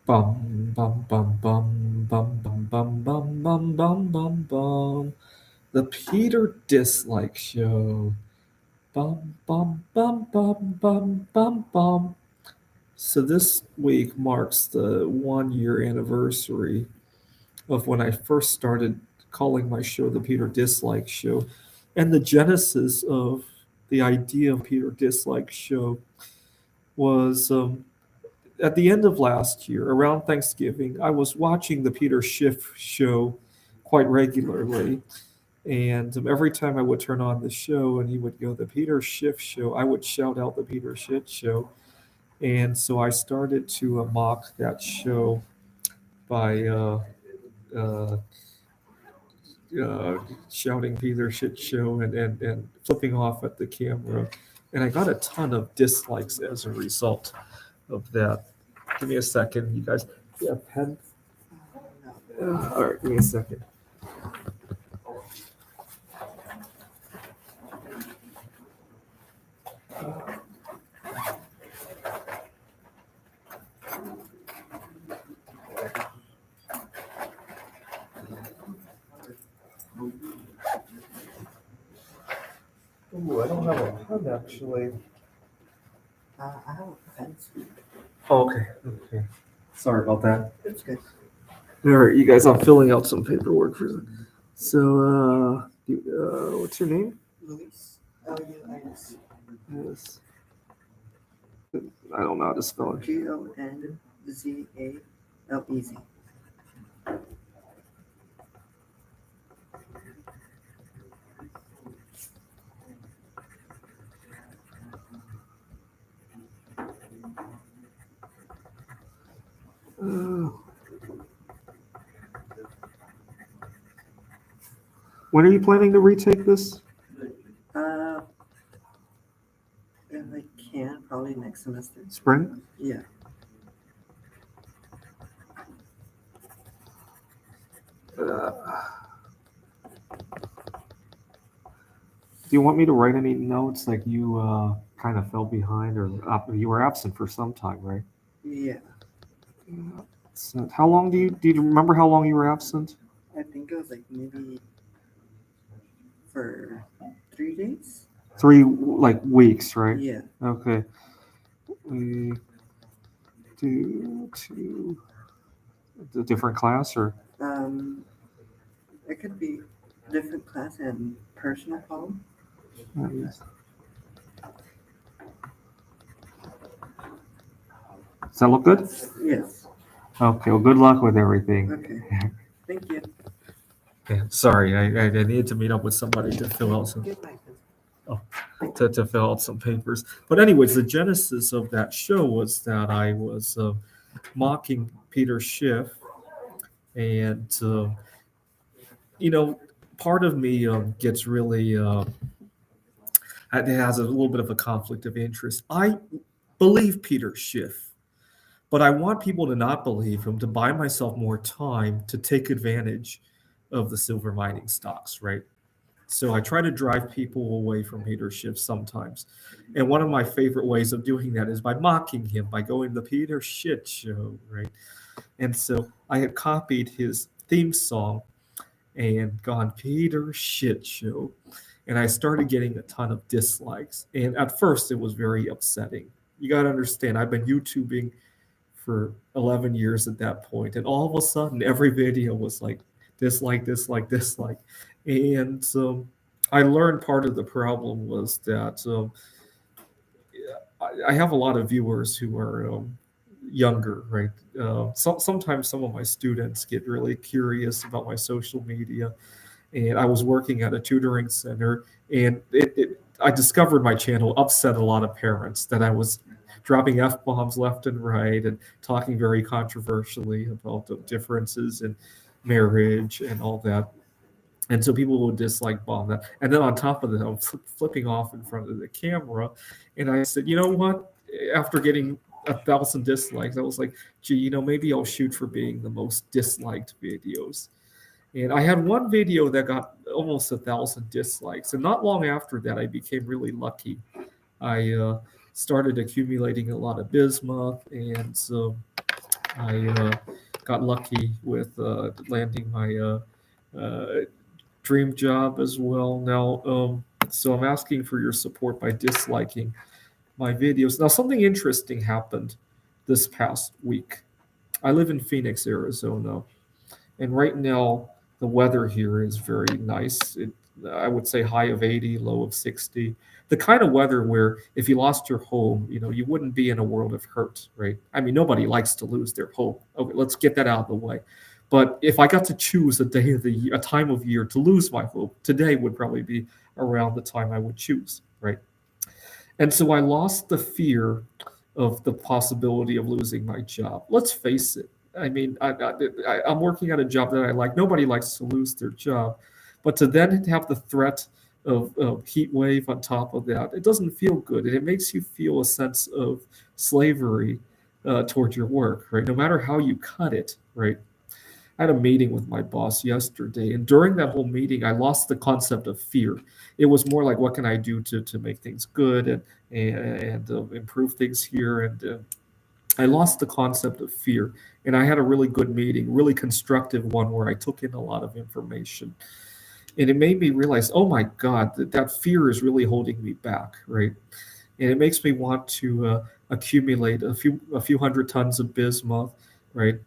Bum bum bum bum bum bum bum bum bum bum bum bum. The Peter Dislike Show. Bum bum bum bum bum bum bum. So this week marks the 1 year anniversary of when I first started calling my show the Peter Dislike Show, and the genesis of the idea of Peter Dislike Show was at the end of last year, around Thanksgiving. I was watching the Peter Schiff show quite regularly. And every time I would turn on the show and he would go, the Peter Schiff show, I would shout out the Peter Schiff show. And so I started to mock that show by uh, uh, shouting Peter Shit show and flipping off at the camera. And I got a ton of dislikes as a result of that. Give me a second, you guys. Yeah, pen. All right, give me a second. Ooh, I don't have a pen actually. I have a pencil. Oh, okay. Okay. Sorry about that. It's good. All right, you guys. I'm filling out some paperwork for. So, what's your name? Luis. Luis. Yes. I don't know how to spell it. Gonzalez. When are you planning to retake this? If I can, probably next semester. Spring? Yeah. Do you want me to write any notes like you kind of fell behind or you were absent for some time, right? Yeah. So how long do you remember how long you were absent? I think it was like maybe for 3 days. 3 like weeks, right? Yeah. Okay. We do to a different class or It could be different class and personal problem. Does that look good? Yes. Okay, well, good luck with everything. Okay. Thank you. Okay, sorry, I needed to meet up with somebody to fill out some to fill out some papers. But anyways, the genesis of that show was that I was mocking Peter Schiff, and part of me gets really it has a little bit of a conflict of interest. I believe Peter Schiff, but I want people to not believe him, to buy myself more time to take advantage of the silver mining stocks, right? So I try to drive people away from Peter Schiff sometimes. And one of my favorite ways of doing that is by mocking him, by going the Peter Shit show, right? And so I had copied his theme song and gone Peter Shit show. And I started getting a ton of dislikes. And at first, it was very upsetting. You got to understand, I've been YouTubing for 11 years at that point. And all of a sudden, every video was like dislike, dislike, dislike. And I learned part of the problem was that I have a lot of viewers who are younger, right? Sometimes some of my students get really curious about my social media. And I was working at a tutoring center, and I discovered my channel upset a lot of parents that I was dropping F-bombs left and right and talking very controversially about the differences in marriage and all that. And so people would dislike bomb that. And then on top of that, I'm flipping off in front of the camera. And I said, you know what? After getting 1,000 dislikes, I was like, gee, maybe I'll shoot for being the most disliked videos. And I had one video that got almost 1,000 dislikes. And not long after that, I became really lucky. I started accumulating a lot of bismuth, and so I got lucky with landing my dream job as well. Now, so I'm asking for your support by disliking my videos. Now, something interesting happened this past week. I live in Phoenix, Arizona, and right now the weather here is very nice. I would say high of 80, low of 60. The kind of weather where if you lost your home, you wouldn't be in a world of hurt, right? I mean, nobody likes to lose their home. Okay, let's get that out of the way. But if I got to choose a day of the year, a time of year to lose my home, today would probably be around the time I would choose, right? And so I lost the fear of the possibility of losing my job. Let's face it. I mean, I'm working at a job that I like. Nobody likes to lose their job. But to then have the threat of heat wave on top of that, it doesn't feel good. And it makes you feel a sense of slavery toward your work, right? No matter how you cut it, right? I had a meeting with my boss yesterday, and during that whole meeting, I lost the concept of fear. It was more like, what can I do to make things good and improve things here? And I lost the concept of fear, and I had a really good meeting, really constructive one where I took in a lot of information, and it made me realize, oh my God, that fear is really holding me back, right? And it makes me want to accumulate a few hundred tons of bismuth, right,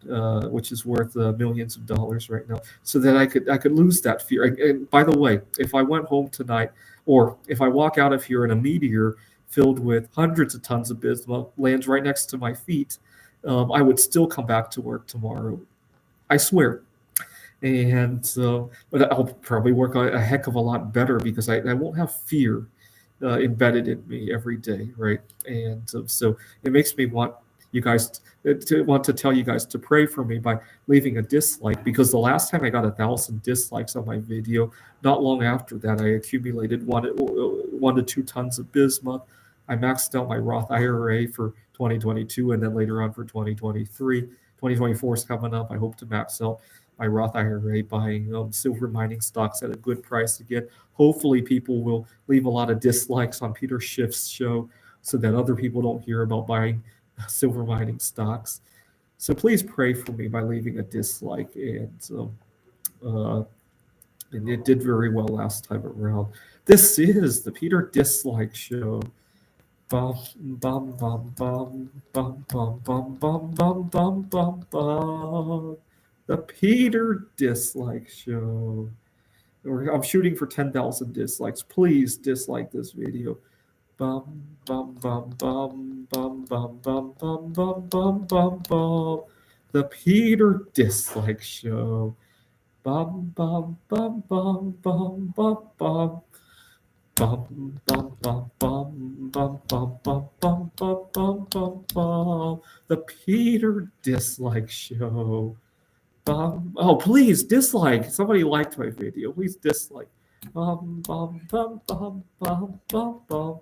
which is worth millions of dollars right now, so that I could lose that fear. And by the way, if I went home tonight, or if I walk out of here and a meteor filled with hundreds of tons of bismuth lands right next to my feet, I would still come back to work tomorrow. I swear. And but I'll probably work a heck of a lot better because I won't have fear embedded in me every day, right? And so it makes me want you guys to want to tell you guys to pray for me by leaving a dislike, because the last time I got 1,000 dislikes on my video, not long after that I accumulated 1 to 2 tons of bismuth. I maxed out my Roth IRA for 2022 and then later on for 2023. 2024 is coming up. I hope to max out my Roth IRA buying silver mining stocks at a good price again. Hopefully, people will leave a lot of dislikes on Peter Schiff's show so that other people don't hear about buying silver mining stocks. So please pray for me by leaving a dislike, uh, and it did very well last time around. This is the Peter Dislike Show. Bum bum bum bum bum bum bum bum bum bum bum bum. The Peter Dislike Show. I'm shooting for 10,000 dislikes. Please dislike this video. Bum bum bum bum bum bum bum bum bum bum bum bum. The Peter Dislike Show. Bum bum bum bum bum bum bum. Bum bum bum bum bum bum bum bum bum bum bum bum. The Peter Dislike Show. Oh, please dislike. Somebody liked my video. Please dislike. Bum bum bum bum bum bum bum.